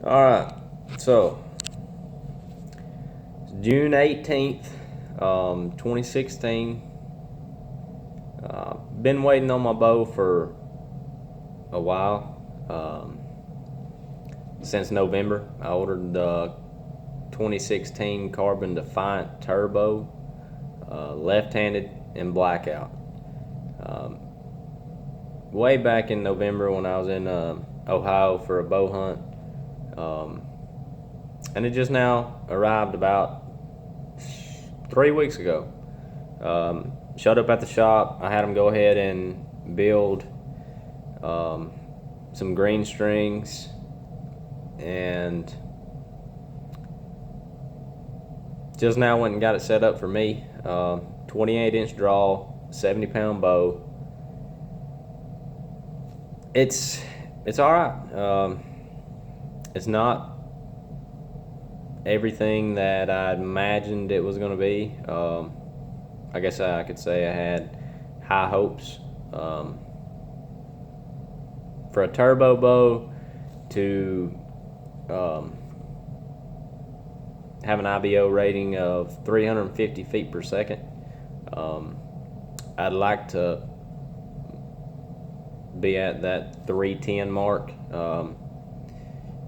All right, so June 18th, 2016. Been waiting on my bow for a while. Since November, I ordered the 2016 Carbon Defiant Turbo, left-handed and blackout. Um, Way back in November when I was in Ohio for a bow hunt. And it just now arrived about 3 weeks ago. Showed up at the shop. I had them go ahead and build some green strings and just now went and got it set up for me. 28-inch draw, 70-pound bow. It's all right. It's not everything that I imagined it was going to be. I guess I could say I had high hopes. For a turbo bow to have an IBO rating of 350 feet per second, I'd like to be at that 310 mark.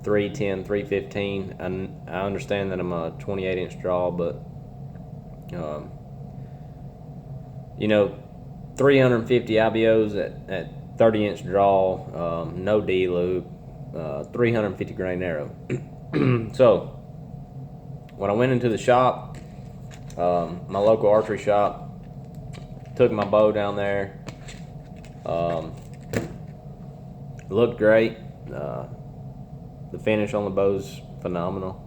310, 315. And I understand that I'm a 28-inch draw, but 350 IBOs at 30-inch draw, no D loop, 350 grain arrow. So when I went into the shop, my local archery shop, took my bow down there. Looked great. The finish on the bow's phenomenal.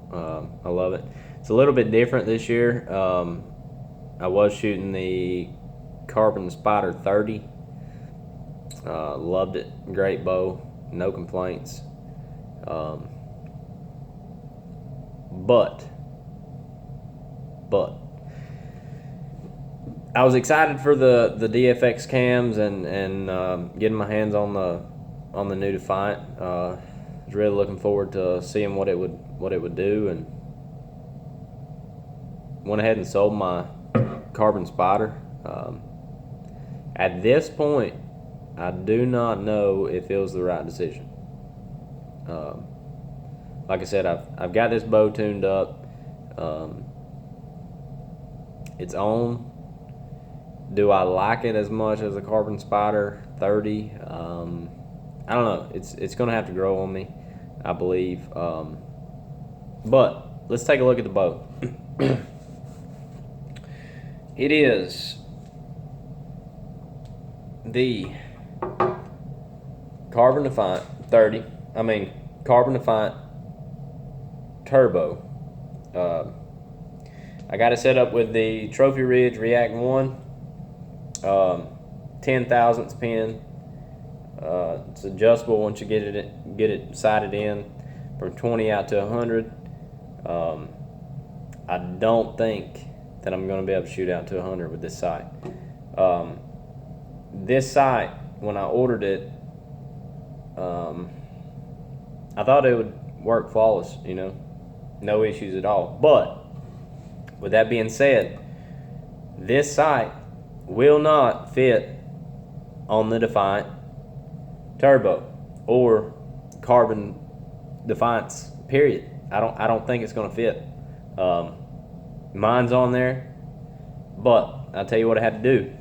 I love it. It's a little bit different this year. I was shooting the Carbon Spider 30. Loved it. Great bow. No complaints. But I was excited for the DFX cams and getting my hands on the new Defiant. Was really looking forward to seeing what it would do, and went ahead and sold my Carbon Spider. At this point, I do not know if it was the right decision. Like I said, I've got this bow tuned up. It's on. Do I like it as much as a Carbon Spider 30? I don't know. It's going to have to grow on me, I believe. But let's take a look at the bow. It is the Carbon Defiant Carbon Defiant Turbo. I got it set up with the Trophy Ridge React 1, 10 thousandths pin. It's adjustable once you get it sighted in from 20 out to 100. I don't think that I'm going to be able to shoot out to 100 with this sight. This sight, when I ordered it, I thought it would work flawless, no issues at all. But with that being said, this sight will not fit on the Defiant Turbo or Carbon Defiance, period. I don't think it's going to fit. Mine's on there, but I'll tell you what I had to do.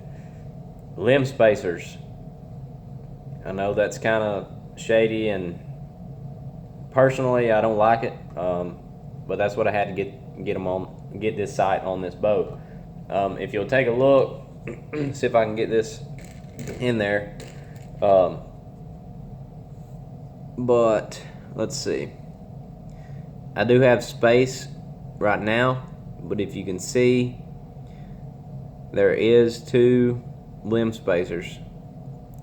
Limb spacers. I know that's kind of shady, and personally I don't like it, but that's what I had to get this sight on this bow. If you'll take a look, see if I can get this in there. But let's see. I do have space right now, but if you can see, there is 2 limb spacers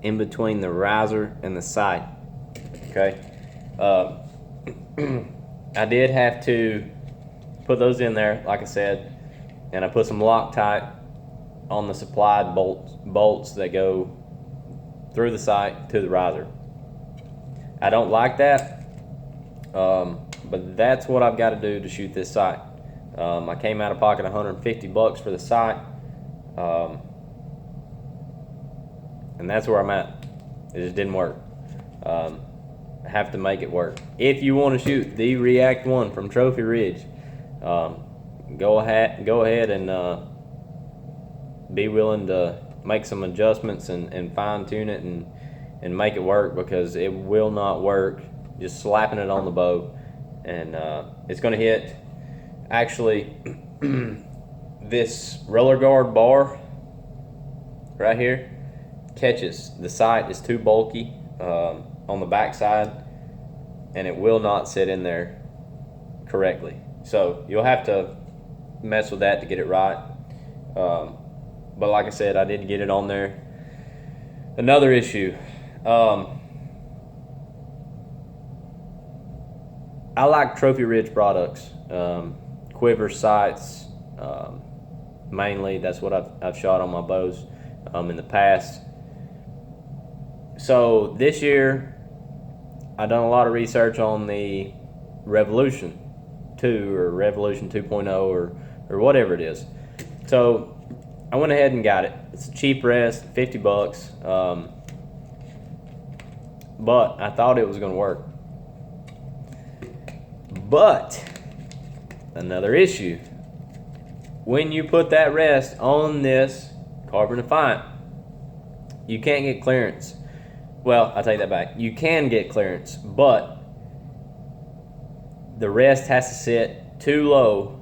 in between the riser and the sight. Okay. I did have to put those in there, like I said, and I put some Loctite on the supplied bolts that go through the sight to the riser. I don't like that. but that's what I've got to do to shoot this sight. I came out of pocket $150 for the sight, and that's where I'm at. It just didn't work. I have to make it work. If you want to shoot the React 1 from Trophy Ridge, go ahead and be willing to make some adjustments and fine tune it and make it work, because it will not work just slapping it on the bow. And it's going to hit, actually, this roller guard bar right here catches. The sight is too bulky on the back side, and it will not sit in there correctly. So you'll have to mess with that to get it right. But like I said, I did get it on there. Another issue, I like Trophy Ridge products, quiver sights, mainly. That's what I've shot on my bows in the past. So this year, I've done a lot of research on the Revolution 2 or Revolution 2.0 or whatever it is. So I went ahead and got it. It's a cheap rest, $50. But I thought it was going to work. But another issue, when you put that rest on this carbon defiant, you can't get clearance. Well, I take that back. You can get clearance, but the rest has to sit too low.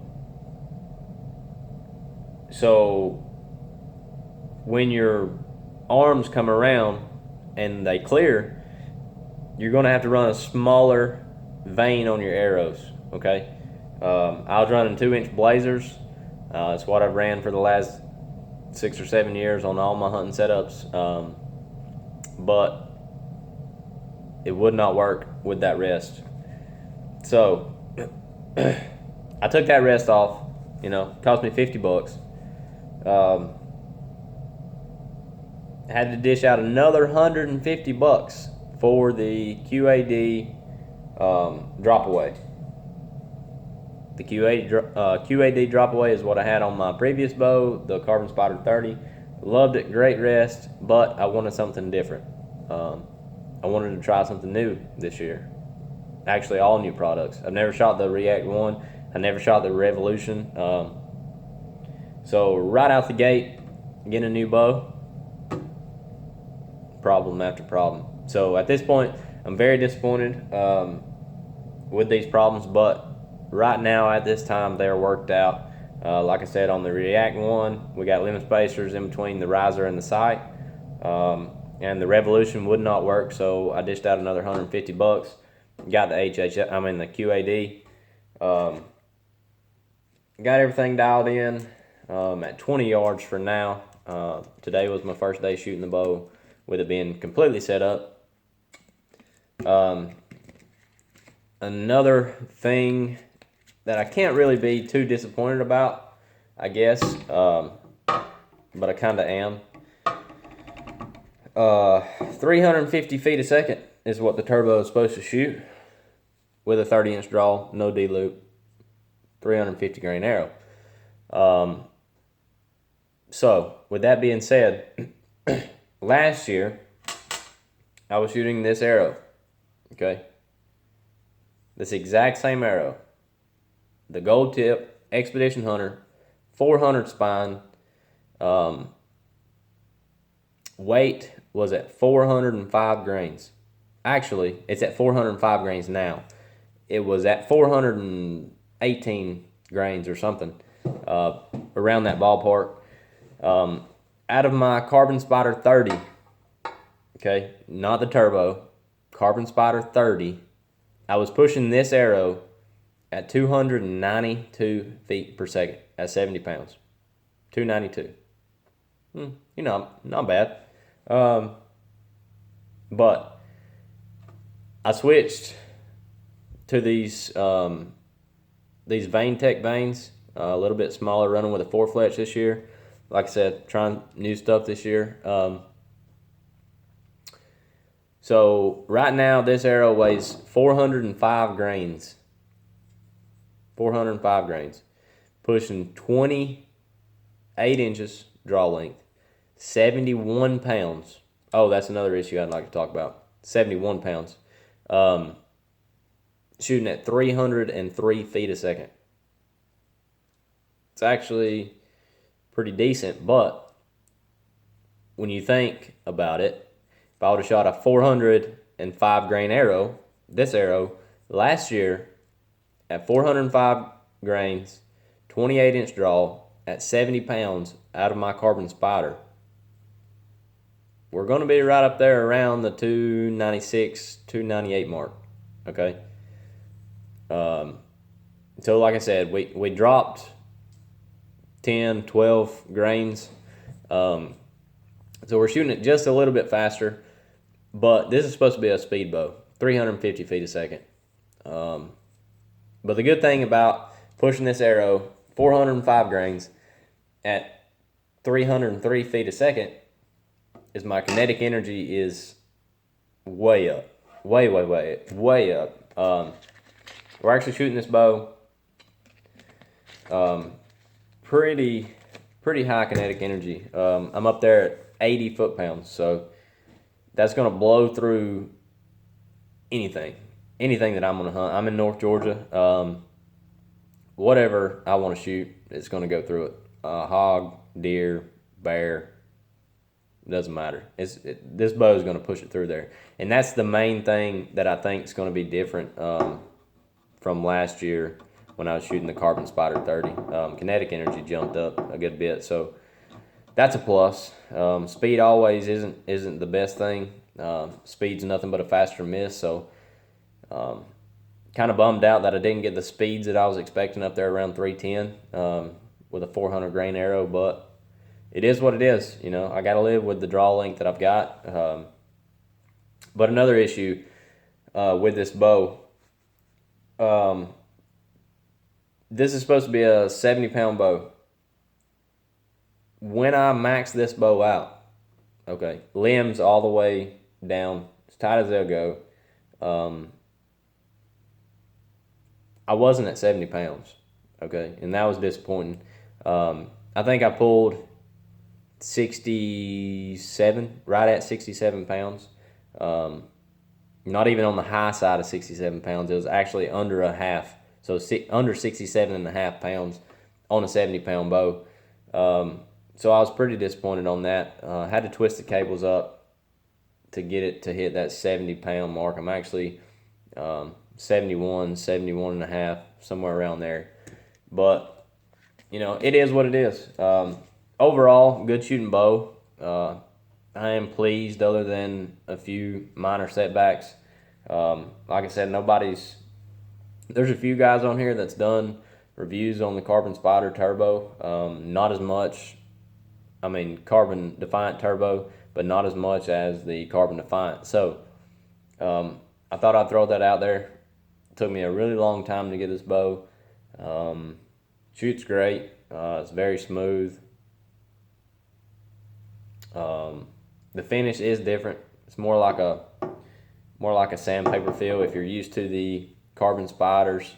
So when your arms come around and they clear, you're going to have to run a smaller vane on your arrows. Okay, I was running 2-inch blazers. It's what I've ran for the last 6 or 7 years on all my hunting setups, but it would not work with that rest. So I took that rest off. Cost me $50. Had to dish out another $150 for the QAD drop away. The QAD drop away is what I had on my previous bow, the Carbon Spider 30. Loved it, great rest, but I wanted something different. I wanted to try something new this year. Actually, all new products. I've never shot the React 1. I never shot the Revolution. So right out the gate, getting a new bow, problem after problem. So at this point, I'm very disappointed with these problems, but right now at this time they're worked out. Like I said, on the React 1, we got limb spacers in between the riser and the sight, and the Revolution would not work, so I dished out another $150. Got the the QAD. Got everything dialed in at 20 yards for now. Today was my first day shooting the bow with it being completely set up. Another thing that I can't really be too disappointed about, I guess, but I kind of am. 350 feet a second is what the turbo is supposed to shoot with a 30-inch draw, no D-loop, 350 grain arrow. So, with that being said, last year, I was shooting this arrow, okay? This exact same arrow. The Gold Tip Expedition Hunter, 400 spine. Weight was at 405 grains. Actually, it's at 405 grains now. It was at 418 grains or something, around that ballpark. Out of my Carbon Spider 30, okay, not the turbo, Carbon Spider 30, I was pushing this arrow at 292 feet per second at 70 pounds. 292. Not bad. But I switched to these Vane Tech vanes, a little bit smaller, running with a 4-fletch this year. Like I said, trying new stuff this year. So right now this arrow weighs 405 grains 405 grains, pushing 28 inches draw length, 71 pounds. Oh, that's another issue I'd like to talk about. 71 pounds. Shooting at 303 feet a second. It's actually pretty decent, but when you think about it, if I would have shot a 405 grain arrow, this arrow, last year at 405 grains, 28-inch draw, at 70 pounds out of my carbon spider, we're going to be right up there around the 296, 298 mark, okay? So like I said, we dropped 10, 12 grains. So we're shooting it just a little bit faster, but this is supposed to be a speed bow, 350 feet a second. But the good thing about pushing this arrow 405 grains at 303 feet a second is my kinetic energy is way up, way up. We're actually shooting this bow pretty high kinetic energy. I'm up there at 80 foot-pounds, so that's going to blow through anything that I'm going to hunt. I'm in North Georgia. Whatever I want to shoot, it's going to go through it. Hog, deer, bear, doesn't matter. This bow is going to push it through there, and that's the main thing that I think is going to be different from last year when I was shooting the Carbon Spider 30. Kinetic energy jumped up a good bit, so that's a plus. Speed always isn't the best thing. Speed's nothing but a faster miss, so kind of bummed out that I didn't get the speeds that I was expecting up there around 310 with a 400 grain arrow, but it is what it is. You know, I got to live with the draw length that I've got. But another issue with this bow, this is supposed to be a 70-pound bow. When I max this bow out, okay, limbs all the way down, as tight as they'll go, I wasn't at 70 pounds, okay, and that was disappointing. I think I pulled 67, right at 67 pounds. Not even on the high side of 67 pounds. It was actually under a half, so under 67 and a half pounds on a 70-pound bow. So I was pretty disappointed on that. Had to twist the cables up to get it to hit that 70-pound mark. I'm actually 71 and a half, somewhere around there. But, you know, it is what it is. Overall, good shooting bow. I am pleased other than a few minor setbacks. Like I said, there's a few guys on here that's done reviews on the Carbon Spider Turbo. Not as much, Carbon Defiant Turbo, but not as much as the Carbon Defiant. So, I thought I'd throw that out there. It took me a really long time to get this bow. Shoots great. It's very smooth. The finish is different. It's more like a sandpaper feel. If you're used to the Carbon Spiders,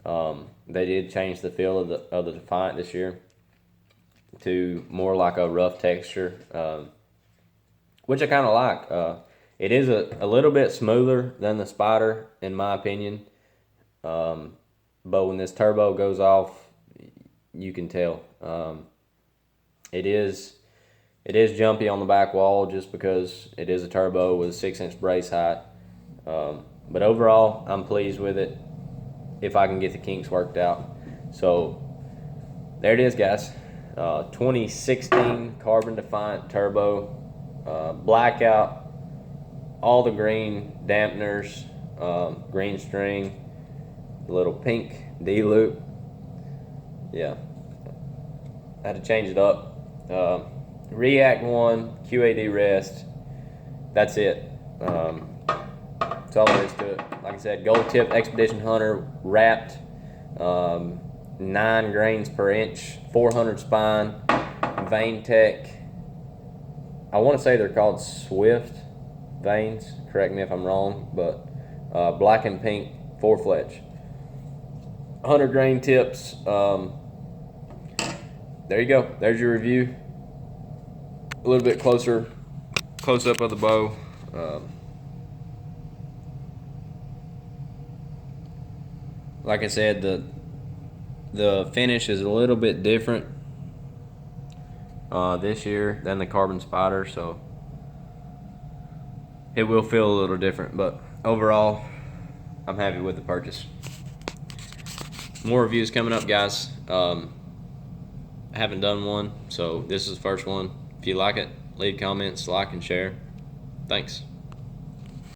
they did change the feel of the Defiant this year to more like a rough texture, which I kind of like. It is a little bit smoother than the Spider, in my opinion. But when this turbo goes off, you can tell. It is jumpy on the back wall just because it is a turbo with a 6-inch brace height. But overall, I'm pleased with it if I can get the kinks worked out. So there it is, guys. 2016 Carbon Defiant Turbo, blackout, all the green dampeners, green string, the little pink D-loop. Yeah, I had to change it up. React 1, QAD rest. That's it. That's all there is to it. Like I said, gold tip Expedition Hunter wrapped, 9 grains per inch, 400 spine, Vein Tech. I want to say they're called Swift vanes. Correct me if I'm wrong, but black and pink 4 fletch. 100 grain tips. There you go. There's your review. A little bit close up of the bow. Like I said, the finish is a little bit different this year than the Carbon Spider, so it will feel a little different, but overall I'm happy with the purchase. More reviews coming up, guys. I haven't done one, so this is the first one. If you like it, leave comments, like, and share. Thanks.